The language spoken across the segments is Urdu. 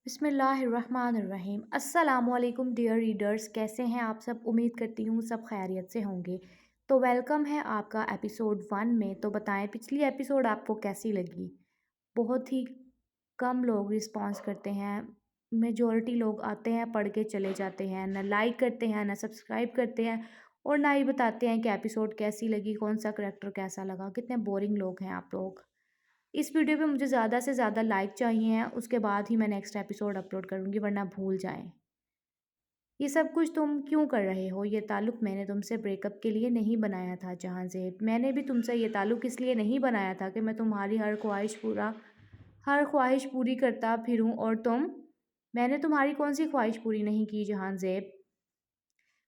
بسم اللہ الرحمن الرحیم السلام علیکم ڈیئر ریڈرز، کیسے ہیں آپ سب؟ امید کرتی ہوں سب خیریت سے ہوں گے۔ تو ویلکم ہے آپ کا ایپیسوڈ 1 میں۔ تو بتائیں پچھلی ایپیسوڈ آپ کو کیسی لگی؟ بہت ہی کم لوگ رسپانس کرتے ہیں، میجورٹی لوگ آتے ہیں پڑھ کے چلے جاتے ہیں، نہ لائک کرتے ہیں نہ سبسکرائب کرتے ہیں، اور نہ ہی بتاتے ہیں کہ ایپیسوڈ کیسی لگی، کون سا کریکٹر کیسا لگا۔ کتنے بورنگ لوگ ہیں آپ لوگ۔ اس ویڈیو پہ مجھے زیادہ سے زیادہ لائک چاہیے ہیں، اس کے بعد ہی میں نیکسٹ ایپیسوڈ اپلوڈ کروں گی، ورنہ بھول جائیں۔ یہ سب کچھ تم کیوں کر رہے ہو؟ یہ تعلق میں نے تم سے بریک اپ کے لیے نہیں بنایا تھا جہاں زیب۔ میں نے بھی تم سے یہ تعلق اس لیے نہیں بنایا تھا کہ میں تمہاری ہر خواہش پوری کرتا پھروں، اور میں نے تمہاری کون سی خواہش پوری نہیں کی جہاں زیب؟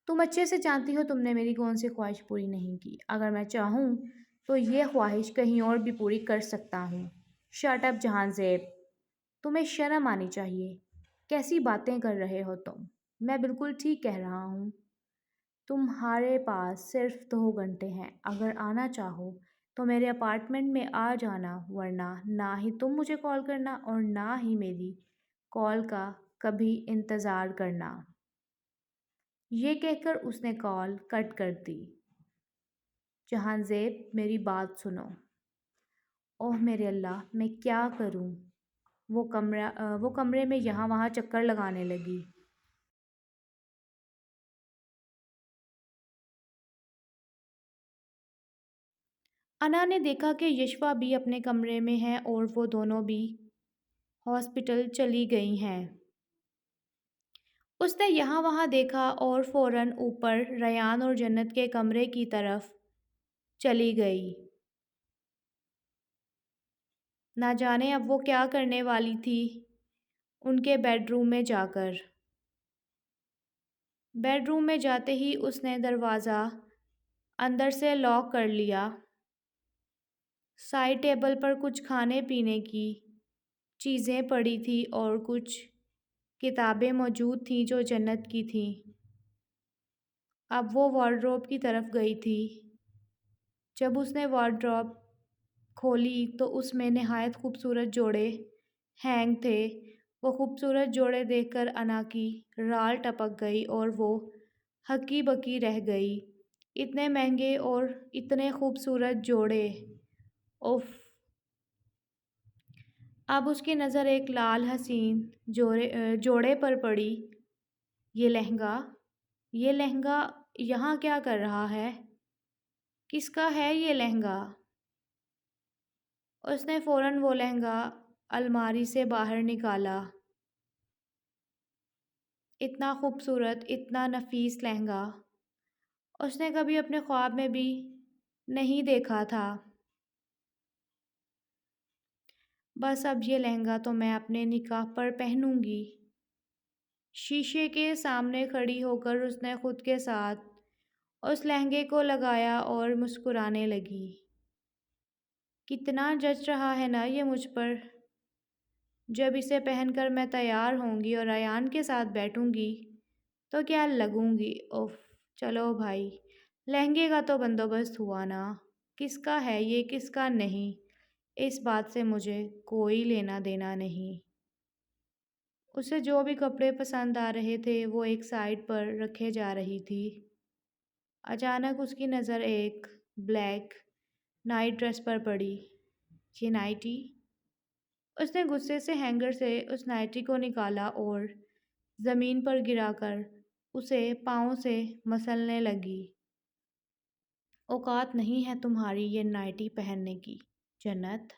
تم اچھے سے جانتی ہو تم نے میری کون سی خواہش پوری نہیں کی۔ اگر میں چاہوں تو یہ خواہش کہیں اور بھی پوری کر سکتا ہوں۔ شٹ اپ جہاں زیب، تمہیں شرم آنی چاہیے۔ کیسی باتیں کر رہے ہو تم؟ میں بالکل ٹھیک کہہ رہا ہوں۔ تمہارے پاس صرف 2 گھنٹے ہیں، اگر آنا چاہو تو میرے اپارٹمنٹ میں آ جانا، ورنہ نہ ہی تم مجھے کال کرنا اور نہ ہی میری کال کا کبھی انتظار کرنا۔ یہ کہہ کر اس نے کال کٹ کر دی۔ جہاں زیب میری بات سنو۔ اوہ میرے اللہ، میں کیا کروں؟ وہ کمرے میں یہاں وہاں چکر لگانے لگی۔ انا نے دیکھا کہ یشوا بھی اپنے کمرے میں ہے اور وہ دونوں بھی ہاسپٹل چلی گئی ہیں۔ اس نے یہاں وہاں دیکھا اور فوراً اوپر ریان اور جنت کے کمرے کی طرف چلی گئی۔ نہ جانے اب وہ کیا کرنے والی تھی ان کے بیڈ روم میں جا کر۔ بیڈ روم میں جاتے ہی اس نے دروازہ اندر سے لاک کر لیا۔ سائڈ ٹیبل پر کچھ کھانے پینے کی چیزیں پڑی تھی اور کچھ کتابیں موجود تھیں جو جنت کی تھیں۔ اب وہ وارڈروب کی طرف گئی تھی۔ جب اس نے وارڈروب کھولی تو اس میں نہایت خوبصورت جوڑے ہینگ تھے۔ وہ خوبصورت جوڑے دیکھ کر انا کی رال ٹپک گئی اور وہ ہکی بکی رہ گئی۔ اتنے مہنگے اور اتنے خوبصورت جوڑے، اف! اب اس کی نظر ایک لال حسین جوڑے پر پڑی۔ یہ لہنگا یہاں کیا کر رہا ہے؟ کس کا ہے یہ لہنگا؟ اس نے فوراً وہ لہنگا الماری سے باہر نکالا۔ اتنا خوبصورت، اتنا نفیس لہنگا اس نے کبھی اپنے خواب میں بھی نہیں دیکھا تھا۔ بس اب یہ لہنگا تو میں اپنے نکاح پر پہنوں گی۔ شیشے کے سامنے کھڑی ہو کر اس نے خود کے ساتھ اس لہنگے کو لگایا اور مسکرانے لگی۔ کتنا جچ رہا ہے نا یہ مجھ پر۔ جب اسے پہن کر میں تیار ہوں گی اور ریان کے ساتھ بیٹھوں گی تو کیا لگوں گی؟ اف! چلو بھائی، لہنگے کا تو بندوبست ہوا نا۔ کس کا ہے یہ کس کا نہیں، اس بات سے مجھے کوئی لینا دینا نہیں۔ اسے جو بھی کپڑے پسند آ رہے تھے وہ ایک سائڈ پر رکھے جا رہی تھی۔ اچانک اس کی نظر ایک بلیک نائٹ ڈریس پر پڑی۔ یہ نائٹی؟ اس نے غصے سے ہینگر سے اس نائٹی کو نکالا اور زمین پر گرا کر اسے پاؤں سے مسلنے لگی۔ اوقات نہیں ہے تمہاری یہ نائٹی پہننے کی، جنت۔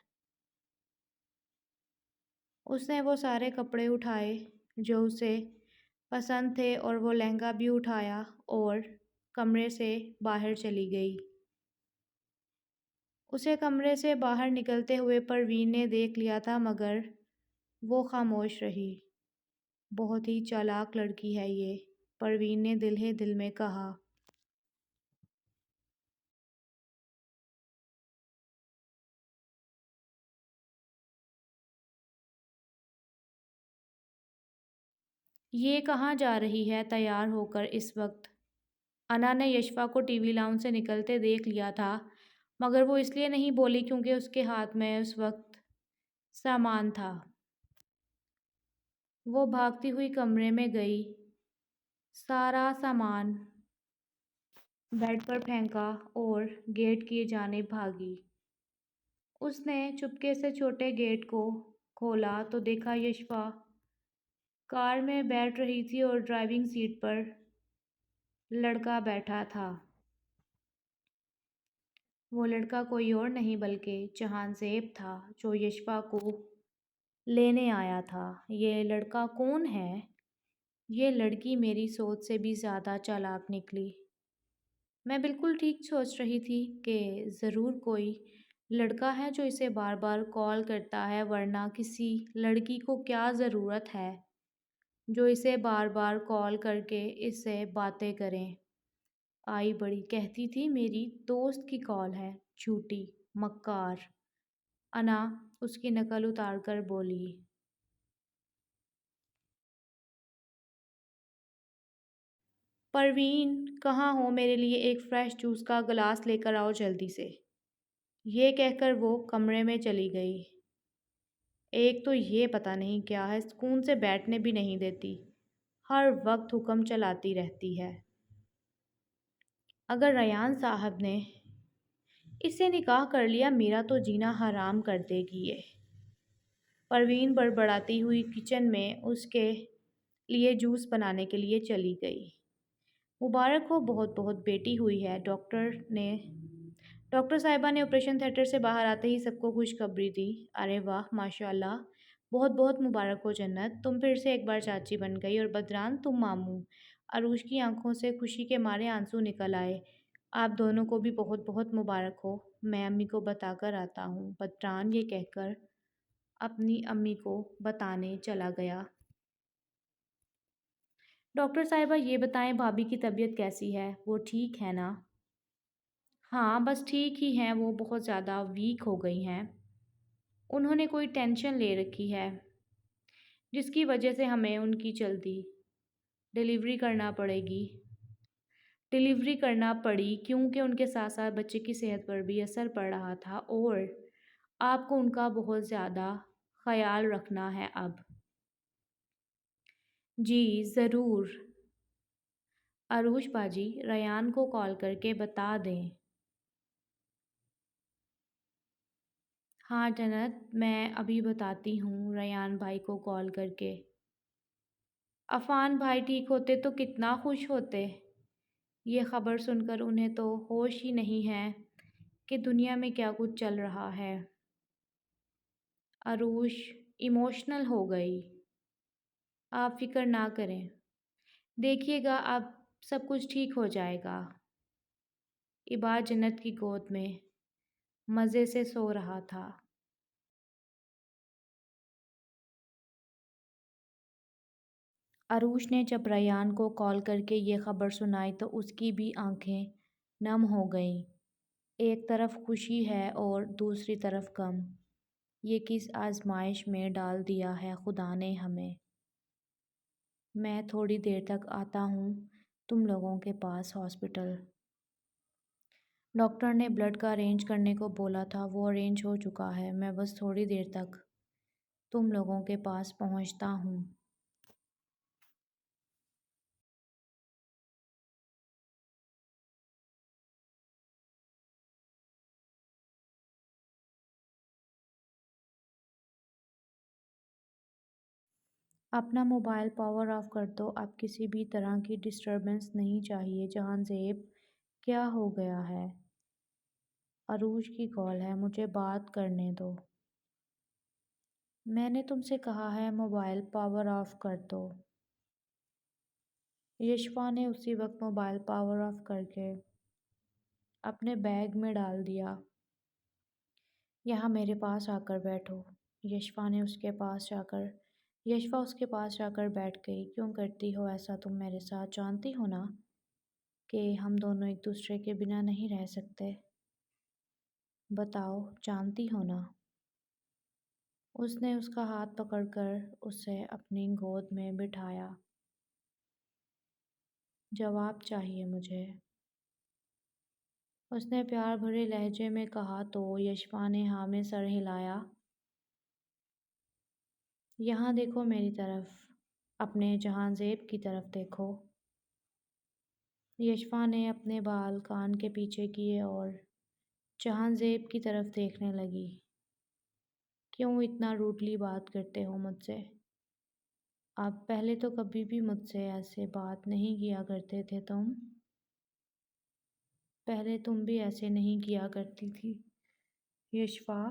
اس نے وہ سارے کپڑے اٹھائے جو اسے پسند تھے اور وہ لہنگا بھی اٹھایا اور کمرے سے باہر چلی گئی۔ اسے کمرے سے باہر نکلتے ہوئے پروین نے دیکھ لیا تھا مگر وہ خاموش رہی۔ بہت ہی چالاک لڑکی ہے یہ، پروین نے دل ہی دل میں کہا۔ یہ کہاں جا رہی ہے تیار ہو کر اس وقت؟ انا نے یشوا کو ٹی وی لاؤنج سے نکلتے دیکھ لیا تھا مگر وہ اس لیے نہیں بولی کیونکہ اس کے ہاتھ میں اس وقت سامان تھا۔ وہ بھاگتی ہوئی کمرے میں گئی، سارا سامان بیڈ پر پھینکا اور گیٹ کی جانب بھاگی۔ اس نے چپکے سے چھوٹے گیٹ کو کھولا تو دیکھا یشپا کار میں بیٹھ رہی تھی اور ڈرائیونگ سیٹ پر لڑکا بیٹھا تھا۔ وہ لڑکا کوئی اور نہیں بلکہ جہان زیب تھا جو یشپا کو لینے آیا تھا۔ یہ لڑکا کون ہے؟ یہ لڑکی میری سوچ سے بھی زیادہ چالاک نکلی۔ میں بالکل ٹھیک سوچ رہی تھی کہ ضرور کوئی لڑکا ہے جو اسے بار بار کال کرتا ہے، ورنہ کسی لڑکی کو کیا ضرورت ہے جو اسے بار بار کال کر کے اس سے باتیں کریں۔ آئی بڑی کہتی تھی میری دوست کی کال ہے، جھوٹی مکار۔ انا اس کی نقل اتار کر بولی۔ پروین کہاں ہو؟ میرے لیے ایک فریش جوس کا گلاس لے کر آؤ جلدی سے۔ یہ کہہ کر وہ کمرے میں چلی گئی۔ ایک تو یہ پتہ نہیں کیا ہے، سکون سے بیٹھنے بھی نہیں دیتی، ہر وقت حکم چلاتی رہتی ہے۔ اگر ریان صاحب نے اس سے نکاح کر لیا میرا تو جینا حرام کر دے گی یہ۔ پروین بڑبڑاتی ہوئی کچن میں اس کے لیے جوس بنانے کے لیے چلی گئی۔ مبارک ہو، بہت بہت بیٹی ہوئی ہے۔ ڈاکٹر صاحبہ نے آپریشن تھیٹر سے باہر آتے ہی سب کو خوشخبری دی۔ ارے واہ ماشاءاللہ، بہت بہت مبارک ہو جنت، تم پھر سے ایک بار چاچی بن گئی، اور بدران تم ماموں۔ عروش کی آنکھوں سے خوشی کے مارے آنسو نکل آئے۔ آپ دونوں کو بھی بہت بہت مبارک ہو، میں امی کو بتا کر آتا ہوں۔ بدران یہ کہہ کر اپنی امی کو بتانے چلا گیا۔ ڈاکٹر صاحبہ یہ بتائیں بھابھی کی طبیعت کیسی ہے؟ وہ ٹھیک ہے نا؟ ہاں بس ٹھیک ہی ہیں، وہ بہت زیادہ ویک ہو گئی ہیں۔ انہوں نے کوئی ٹینشن لے رکھی ہے جس کی وجہ سے ہمیں ان کی جلدی ڈیلیوری کرنا پڑے گی۔ ڈیلیوری کرنا پڑی کیونکہ ان کے ساتھ ساتھ بچے کی صحت پر بھی اثر پڑ رہا تھا، اور آپ کو ان کا بہت زیادہ خیال رکھنا ہے اب۔ جی ضرور۔ عروش باجی ریان کو کال کر کے بتا دیں۔ ہاں جنت میں ابھی بتاتی ہوں ریان بھائی کو کال کر کے۔ عفان بھائی ٹھیک ہوتے تو کتنا خوش ہوتے۔ یہ خبر سن کر انہیں تو ہوش ہی نہیں ہے کہ دنیا میں کیا کچھ چل رہا ہے۔ عروش ایموشنل ہو گئی۔ آپ فکر نہ کریں، دیکھیے گا اب سب کچھ ٹھیک ہو جائے گا۔ عباد جنت کی گود میں مزے سے سو رہا تھا۔ عروش نے جب ریان کو کال کر کے یہ خبر سنائی تو اس کی بھی آنکھیں نم ہو گئیں۔ ایک طرف خوشی ہے اور دوسری طرف غم۔ یہ کس آزمائش میں ڈال دیا ہے خدا نے ہمیں۔ میں تھوڑی دیر تک آتا ہوں تم لوگوں کے پاس ہاسپٹل۔ ڈاکٹر نے بلڈ کا ارینج کرنے کو بولا تھا، وہ ارینج ہو چکا ہے، میں بس تھوڑی دیر تک تم لوگوں کے پاس پہنچتا ہوں۔ اپنا موبائل پاور آف کر دو، اب کسی بھی طرح کی ڈسٹربنس نہیں چاہیے۔ جہان زیب کیا ہو گیا ہے؟ عروش کی کال ہے، مجھے بات کرنے دو۔ میں نے تم سے کہا ہے موبائل پاور آف کر دو۔ یشپا نے اسی وقت موبائل پاور آف کر کے اپنے بیگ میں ڈال دیا۔ یہاں میرے پاس آ کر بیٹھو۔ یشپا اس کے پاس جا کر بیٹھ گئی۔ کیوں کرتی ہو ایسا تم میرے ساتھ؟ جانتی ہو نا کہ ہم دونوں ایک دوسرے کے بنا نہیں رہ سکتے۔ بتاؤ جانتی ہو نا؟ اس نے اس کا ہاتھ پکڑ کر اسے اپنی گود میں بٹھایا۔ جواب چاہیے مجھے، اس نے پیار بھرے لہجے میں کہا تو یشپا نے ہاں میں سر ہلایا۔ یہاں دیکھو میری طرف۔ اپنے جہاں زیب کی طرف دیکھو۔ یشفا نے اپنے بال کان کے پیچھے کیے اور جہاں زیب کی طرف دیکھنے لگی۔ کیوں اتنا روڈلی بات کرتے ہو مجھ سے؟ آپ پہلے تو کبھی بھی مجھ سے ایسے بات نہیں کیا کرتے تھے تم۔ پہلے تم بھی ایسے نہیں کیا کرتی تھی یشفا۔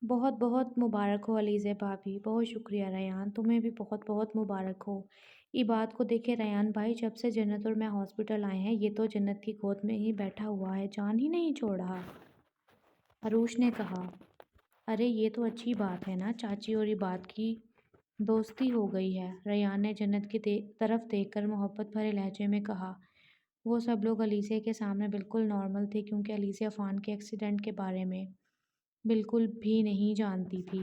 بہت بہت مبارک ہو علیزہ بھابھی، بہت شکریہ ریان، تمہیں بھی بہت بہت مبارک ہو۔ عباد کو دیکھے ریان بھائی، جب سے جنت اور میں ہاسپٹل آئے ہیں یہ تو جنت کی گود میں ہی بیٹھا ہوا ہے، جان ہی نہیں چھوڑ رہا۔ عروش نے کہا، ارے یہ تو اچھی بات ہے نا، چاچی اور عباد کی دوستی ہو گئی ہے۔ ریان نے جنت کی طرف دیکھ کر محبت بھرے لہجے میں کہا۔ وہ سب لوگ علیزہ کے سامنے بالکل نارمل تھے کیونکہ علیزہ عفان کے ایکسیڈنٹ کے بارے میں بالکل بھی نہیں جانتی تھی۔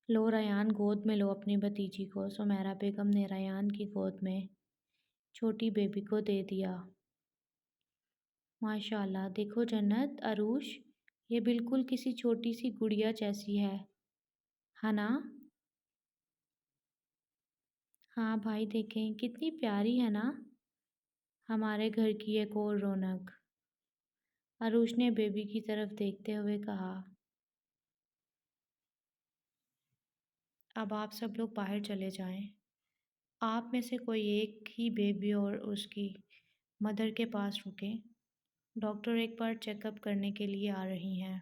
لو ریان، گود میں لو اپنی بھتیجی کو۔ سمیرہ بیگم نے ریان کی گود میں چھوٹی بیبی کو دے دیا۔ ماشاء اللہ، دیکھو جنت، عروش، یہ بالکل کسی چھوٹی سی گڑیا جیسی ہے نا؟ ہاں بھائی، دیکھیں کتنی پیاری ہے نا، ہمارے گھر کی ایک اور رونق۔ عروش نے بیبی کی طرف دیکھتے ہوئے کہا۔ اب آپ سب لوگ باہر چلے جائیں، آپ میں سے کوئی ایک ہی بیبی اور اس کی مدر کے پاس رکیں، ڈاکٹر ایک بار چیک اپ کرنے کے لیے آ رہی ہیں۔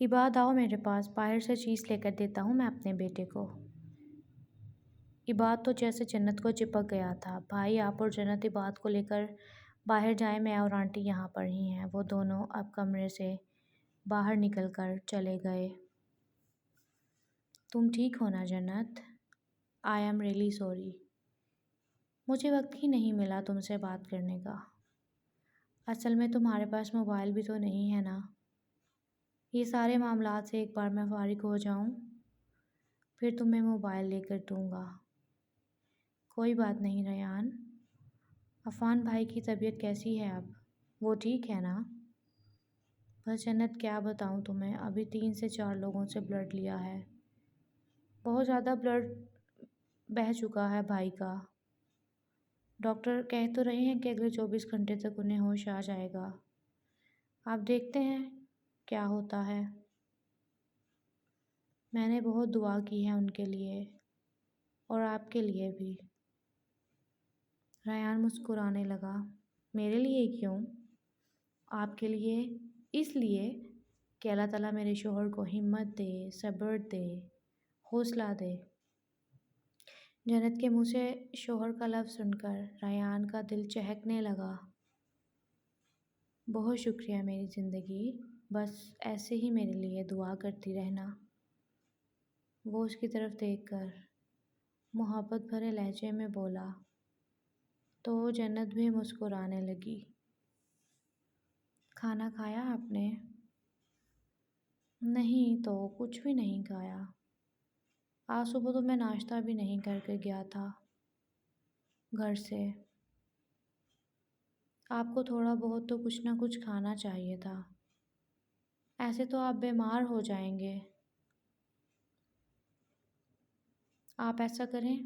عباد آؤ میرے پاس، باہر سے چیز لے کر دیتا ہوں میں اپنے بیٹے کو۔ عباد تو جیسے جنت کو چپک گیا تھا۔ بھائی آپ اور جنت عباد کو لے کر باہر جائیں، میں اور آنٹی یہاں پر ہی ہیں۔ وہ دونوں اب کمرے سے باہر نکل کر چلے گئے۔ تم ٹھیک ہو نا جنت؟ آئی ایم ریئلی سوری، مجھے وقت ہی نہیں ملا تم سے بات کرنے کا۔ اصل میں تمہارے پاس موبائل بھی تو نہیں ہے نا؟ یہ سارے معاملات سے ایک بار میں فارغ ہو جاؤں پھر تمہیں موبائل لے کر دوں گا۔ کوئی بات نہیں ریان۔ عفان بھائی کی طبیعت کیسی ہے اب؟ وہ ٹھیک ہے نا؟ بس جنت کیا بتاؤں تمہیں، ابھی 3 سے 4 لوگوں سے بلڈ لیا ہے، بہت زیادہ بلڈ بہہ چکا ہے بھائی کا۔ ڈاکٹر کہہ تو رہے ہیں کہ اگلے 24 گھنٹے تک انہیں ہوش آ جائے گا۔ آپ دیکھتے ہیں کیا ہوتا ہے۔ میں نے بہت دعا کی ہے ان کے لیے اور آپ کے لیے بھی۔ ریان مسکرانے لگا، میرے لیے کیوں؟ آپ کے لیے اس لیے کہ اللہ تعالیٰ میرے شوہر کو ہمت دے، صبر دے، حوصلہ دے۔ جنت کے منہ سے شوہر کا لفظ سن کر ریان کا دل چہکنے لگا۔ بہت شکریہ میری زندگی، بس ایسے ہی میرے لیے دعا کرتی رہنا۔ وہ اس کی طرف دیکھ کر محبت بھرے لہجے میں بولا تو جنت بھی مسکرانے لگی۔ کھانا کھایا آپ نے؟ نہیں تو کچھ بھی نہیں کھایا، آج صبح تو میں ناشتہ بھی نہیں کر کے گیا تھا گھر سے۔ آپ کو تھوڑا بہت تو کچھ نہ کچھ کھانا چاہیے تھا، ایسے تو آپ بیمار ہو جائیں گے۔ آپ ایسا کریں،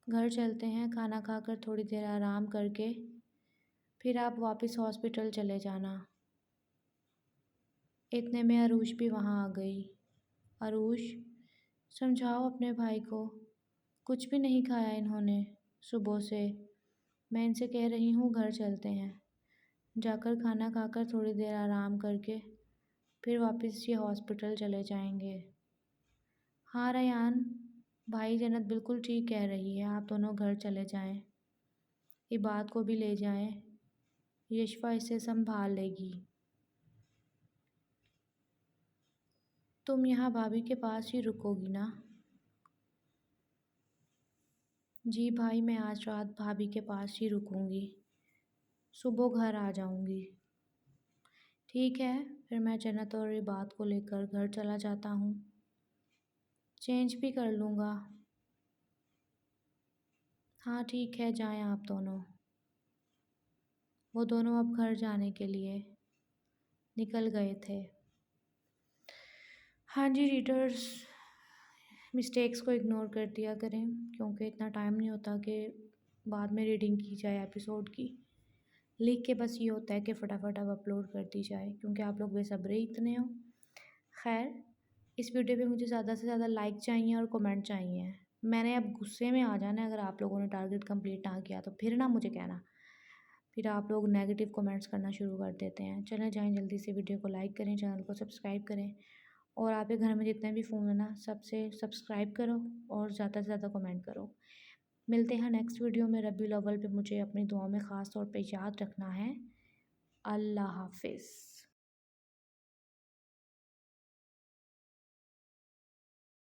گھر چلتے ہیں، کھانا کھا کر تھوڑی دیر آرام کر کے پھر آپ واپس ہاسپٹل چلے جانا۔ اتنے میں عروش بھی وہاں آ گئی۔ عروش، سمجھاؤ اپنے بھائی کو، کچھ بھی نہیں کھایا انہوں نے صبح سے، میں ان سے کہہ رہی ہوں گھر چلتے ہیں، جا کر کھانا کھا کر تھوڑی دیر آرام کر کے پھر واپس یہ ہاسپٹل چلے جائیں گے۔ ہاں ریان بھائی، جنت بالکل ٹھیک کہہ رہی ہے، آپ دونوں گھر چلے جائیں، عباد کو بھی لے جائیں، یشفا اسے سنبھال لے گی۔ تم یہاں بھابھی کے پاس ہی رکو گی نا؟ جی بھائی، میں آج رات بھابھی کے پاس ہی رکوں گی، صبح گھر آ جاؤں گی۔ ٹھیک ہے، پھر میں جنت اور عباد کو لے کر گھر چلا جاتا ہوں، چینج بھی کر لوں گا۔ ہاں ٹھیک ہے، جائیں آپ دونوں۔ وہ دونوں اب گھر جانے کے لیے نکل گئے تھے۔ ہاں جی ریڈرز، مسٹیکس کو اگنور کر دیا کریں کیونکہ اتنا ٹائم نہیں ہوتا کہ بعد میں ریڈنگ کی جائے ایپیسوڈ کی، لکھ کے بس یہ ہوتا ہے کہ فٹافٹ اب اپلوڈ کر دی جائے کیونکہ آپ لوگ بے صبرے اتنے ہو۔ خیر، اس ویڈیو پہ مجھے زیادہ سے زیادہ لائک چاہیے اور کمنٹ چاہیے. میں نے اب غصے میں آ جانا ہے اگر آپ لوگوں نے ٹارگیٹ کمپلیٹ نہ کیا تو پھر نہ مجھے کہنا. پھر آپ لوگ نیگیٹو کمنٹس کرنا شروع کر دیتے ہیں. چلیں جائیں جلدی سے ویڈیو کو لائک کریں, چینل کو سبسکرائب کریں, اور آپ کے گھر میں جتنے بھی فون ہیں نا سب سے سبسکرائب کرو اور زیادہ سے زیادہ کمنٹ کرو. ملتے ہیں نیکسٹ ویڈیو میں. ربیع الاول پہ مجھے اپنی دعاؤں میں خاص طور پہ یاد رکھنا ہے. اللہ حافظ.